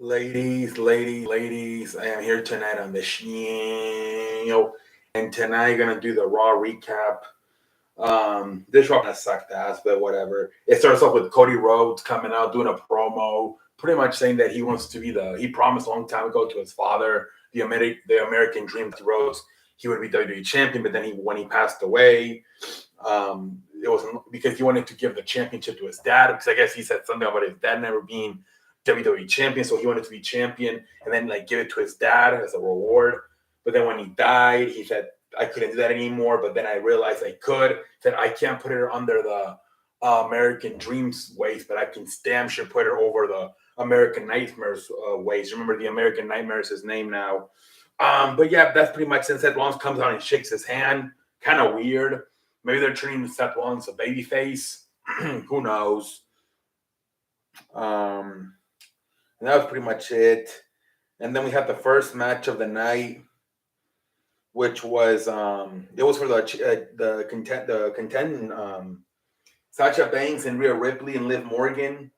Ladies, I am here tonight on the show, and tonight gonna do the Raw recap. This Raw kind of sucked ass, but whatever. It starts off with Cody Rhodes coming out doing a promo, pretty much saying that he wants to be he promised a long time ago to his father, the American Dream, Rhodes, he would be WWE champion, but then when he passed away, it was because he wanted to give the championship to his dad, because I guess he said something about his dad never being WWE champion, so he wanted to be champion and then give it to his dad as a reward. But then when he died, he said I couldn't do that anymore. But then I realized I could. Said I can't put it under the American Dreams waist, but I can damn sure put it over the American Nightmares waist. Remember, the American Nightmare is his name now. But yeah, that's pretty much since Seth Rollins comes out and shakes his hand. Kind of weird. Maybe they're turning Seth Rollins a babyface. Who knows? And that was pretty much it. And then we had the first match of the night, which was it was for the contending Sasha Banks and Rhea Ripley and Liv Morgan.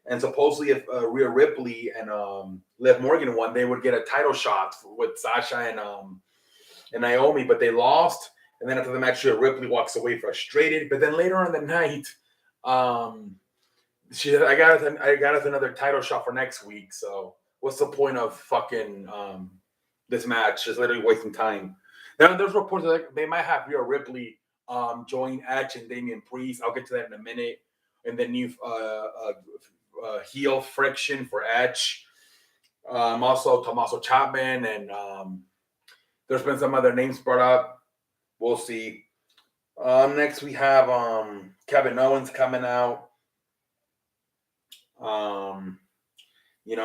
And supposedly, if Rhea Ripley and Liv Morgan won, they would get a title shot with Sasha and Naomi, but they lost. And then after the match, Rhea Ripley walks away frustrated. But then later on the night, she said, I got us another title shot for next week. So what's the point of fucking this match? Just literally wasting time. Now there's reports that they might have Rhea Ripley join Edge and Damian Priest. I'll get to that in a minute. And then new heel friction for Edge. Also Tommaso Ciampa, and there's been some other names brought up. We'll see. Next we have Kevin Owens coming out.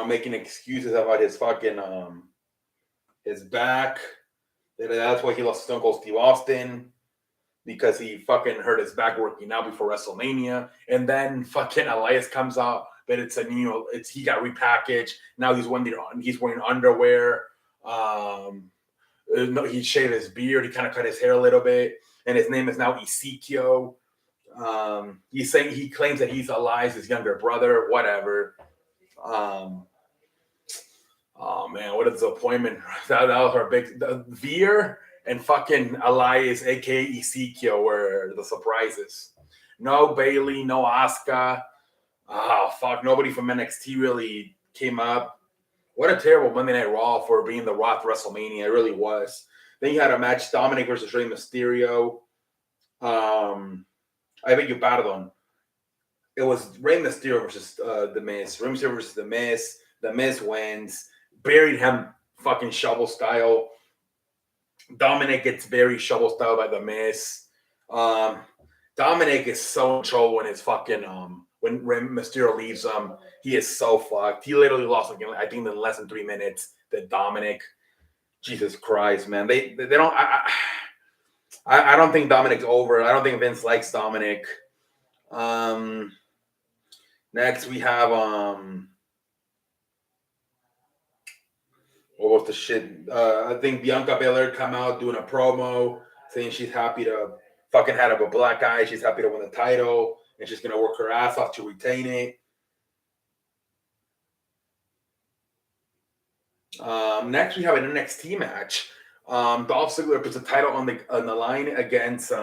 Making excuses about his fucking his back. That's why he lost Stone Cold Steve Austin, because he fucking hurt his back working out before WrestleMania. And then fucking Elias comes out, but he got repackaged. Now he's wearing underwear. He shaved his beard. He kind of cut his hair a little bit, and his name is now Ezekiel. He claims that he's Elias' younger brother. Whatever. Oh man, what a disappointment! That was our Veer and fucking Elias, aka Ezekiel, were the surprises. No Bailey, no Asuka. Oh fuck! Nobody from NXT really came up. What a terrible Monday Night Raw for being the Raw WrestleMania. It really was. Then you had a match: Dominic versus Rey Mysterio. I beg your pardon. It was Rey Mysterio versus The Miz. Rey Mysterio versus The Miz. The Miz wins. Buried him fucking shovel style. Dominic gets buried shovel style by The Miz. Dominic is so in trouble when his fucking when Rey Mysterio leaves him. He is so fucked. He literally lost I think in less than 3 minutes. The Dominic. Jesus Christ, man. They don't. I don't think Dominic's over. I don't think Vince likes Dominic. Next we have what was the shit? I think Bianca Belair come out doing a promo saying she's happy to fucking have a black guy. She's happy to win the title, and she's gonna work her ass off to retain it. Next we have an NXT match. Dolph Ziggler puts the title on the line against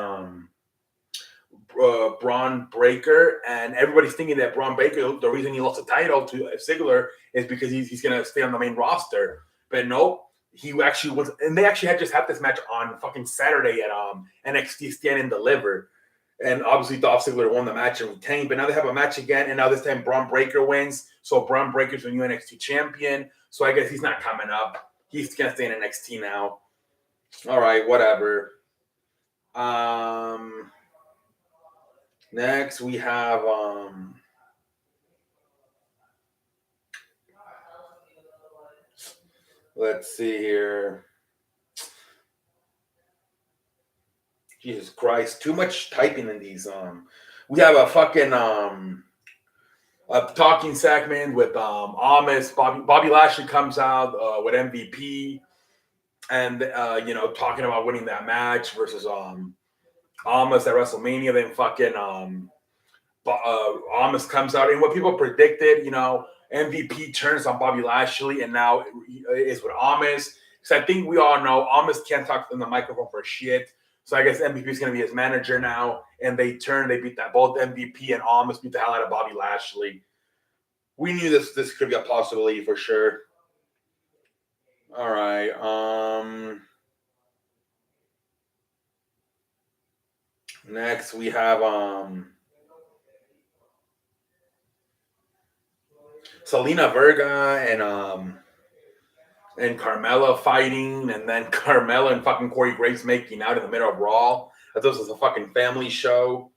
Braun Breaker, and everybody's thinking that Braun Breaker, the reason he lost the title to Ziggler is because he's going to stay on the main roster. But nope, he actually was, and they actually had just had this match on fucking Saturday at NXT Stand and Deliver, and obviously Dolph Ziggler won the match and retained. But now they have a match again, and now this time Braun Breaker wins. So Braun Breaker's the new NXT champion. So I guess he's not coming up. He's going to stay in NXT now. All right, whatever. Next we have let's see here. Jesus Christ, too much typing in these. We have a fucking a talking segment with Amos. Bobby Lashley comes out with MVP, and talking about winning that match versus Amos at WrestleMania. Then fucking Amos comes out, and what people predicted, MVP turns on Bobby Lashley, and now is with Amos. Because I think we all know Amos can't talk in the microphone for shit. So I guess MVP is going to be his manager now. And they beat that. Both MVP and Amos beat the hell out of Bobby Lashley. We knew this could be a possibility for sure. All right. Next we have Selena Verga and Carmella fighting, and then Carmella and fucking Corey Graves making out in the middle of Raw. I thought this was a fucking family show.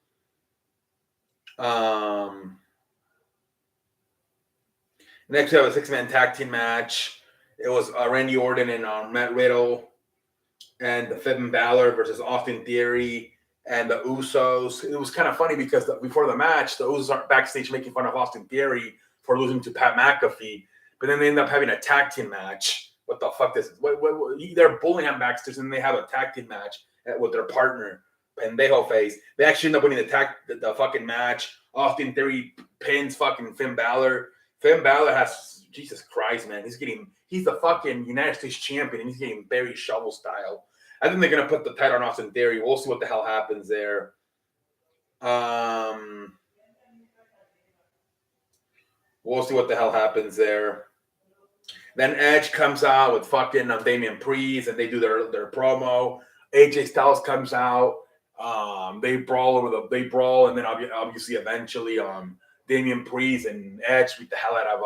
Next we have a 6-man tag team match. It was Randy Orton and Matt Riddle and the Finn Balor versus Austin Theory and the Usos. It was kind of funny because before the match, the Usos are backstage making fun of Austin Theory for losing to Pat McAfee, but then they end up having a tag team match. What the fuck this is? They're bullying him backstage, and they have a tag team match with their partner, Pendejo Face. They actually end up winning the fucking match. Austin Theory pins fucking Finn Balor. Finn Balor has, Jesus Christ, man. He's the fucking United States champion, and he's getting Barry Shovel style. I think they're going to put the title on Austin Theory. We'll see what the hell happens there. We'll see what the hell happens there. Then Edge comes out with fucking Damian Priest, and they do their promo. AJ Styles comes out. They brawl, and then obviously eventually Damian Priest and Edge beat the hell out of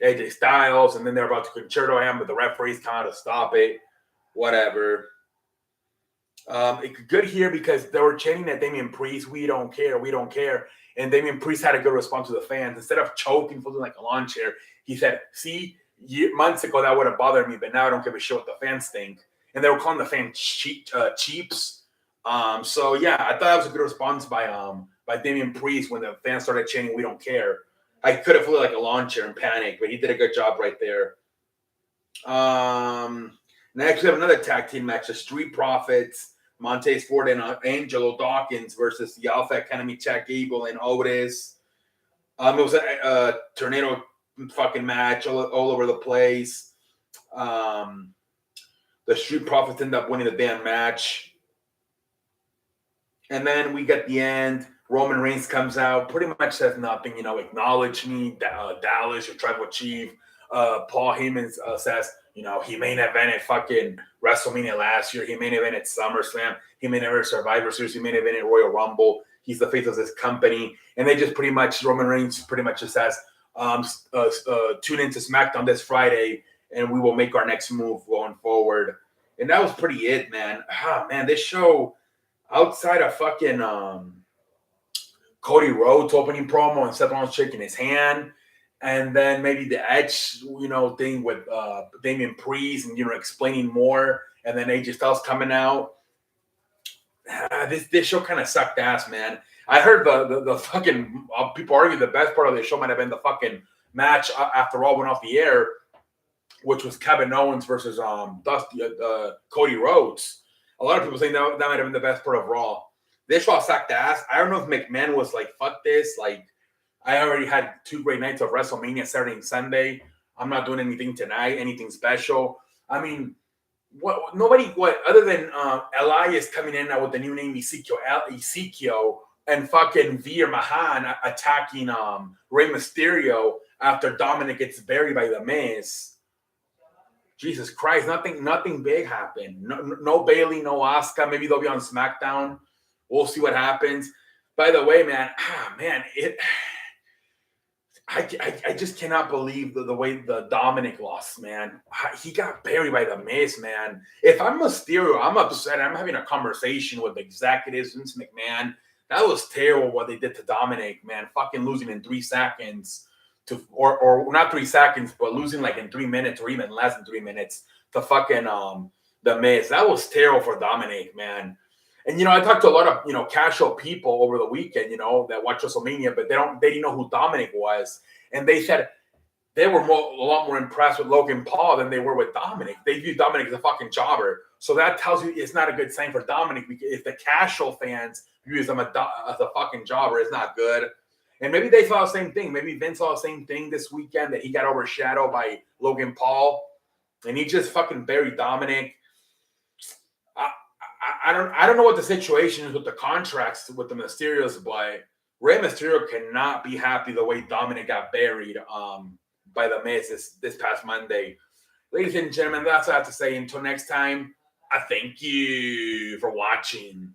AJ Styles, and then they're about to concerto him, but the referee's kind of stop it. Whatever. Good here because they were chanting at Damian Priest, we don't care. And Damian Priest had a good response to the fans. Instead of choking, folding like a lawn chair, he said, see, months ago that would have bothered me, but now I don't give a shit what the fans think. And they were calling the fans cheaps. So yeah, I thought that was a good response by Damian Priest when the fans started chanting, we don't care. I could have flew like a lawn chair and panicked, but he did a good job right there. Next, we have another tag team match: the Street Profits, Montez Ford and Angelo Dawkins versus the Alpha Academy, Chad Gable and Otis. It was a tornado fucking match all over the place. The Street Profits end up winning the damn match. And then we get the end. Roman Reigns comes out, pretty much says nothing, acknowledge me, Dallas, your tribal chief. Paul Heyman says, he main evented fucking WrestleMania last year. He main evented SummerSlam. He main evented Survivor Series. He main evented Royal Rumble. He's the face of this company. And they just Roman Reigns pretty much just says, tune into SmackDown this Friday, and we will make our next move going forward. And that was pretty it, man. Man, this show, outside of fucking Cody Rhodes opening promo and Seth Rollins shaking his hand, and then maybe the Edge, thing with Damian Priest and, explaining more, and then AJ Styles coming out. This show kind of sucked ass, man. I heard the fucking people argue the best part of the show might have been the fucking match after all went off the air, which was Kevin Owens versus Cody Rhodes. A lot of people saying that might have been the best part of Raw. This Raw sucked ass. I don't know if McMahon was like, fuck this. Like, I already had 2 great nights of WrestleMania, Saturday and Sunday. I'm not doing anything tonight, anything special. I mean, other than Elias coming in now with the new name Ezekiel and fucking Veer Mahan attacking Rey Mysterio after Dominic gets buried by the Miz. Jesus Christ, nothing big happened. No Bailey, no Asuka. Maybe they'll be on SmackDown. We'll see what happens. By the way, man, I just cannot believe the way the Dominic lost, man. He got buried by the Miz, man. If I'm Mysterio, I'm upset. I'm having a conversation with executives, Vince McMahon. That was terrible what they did to Dominic, man. Fucking losing in 3 seconds or not 3 seconds, but losing like in 3 minutes or even less than 3 minutes to fucking the Miz. That was terrible for Dominic, man. And I talked to a lot of casual people over the weekend, that watch WrestleMania, but they didn't know who Dominic was, and they said they were a lot more impressed with Logan Paul than they were with Dominic. They view Dominic as a fucking jobber, so that tells you it's not a good sign for Dominic. Because if the casual fans view him as a fucking jobber, it's not good. And maybe they saw the same thing. Maybe Vince saw the same thing this weekend, that he got overshadowed by Logan Paul, and he just fucking buried Dominic. I don't know what the situation is with the contracts with the Mysterios, but Rey Mysterio cannot be happy the way Dominic got buried by the Miz this past Monday. Ladies and gentlemen, that's all I have to say. Until next time, I thank you for watching.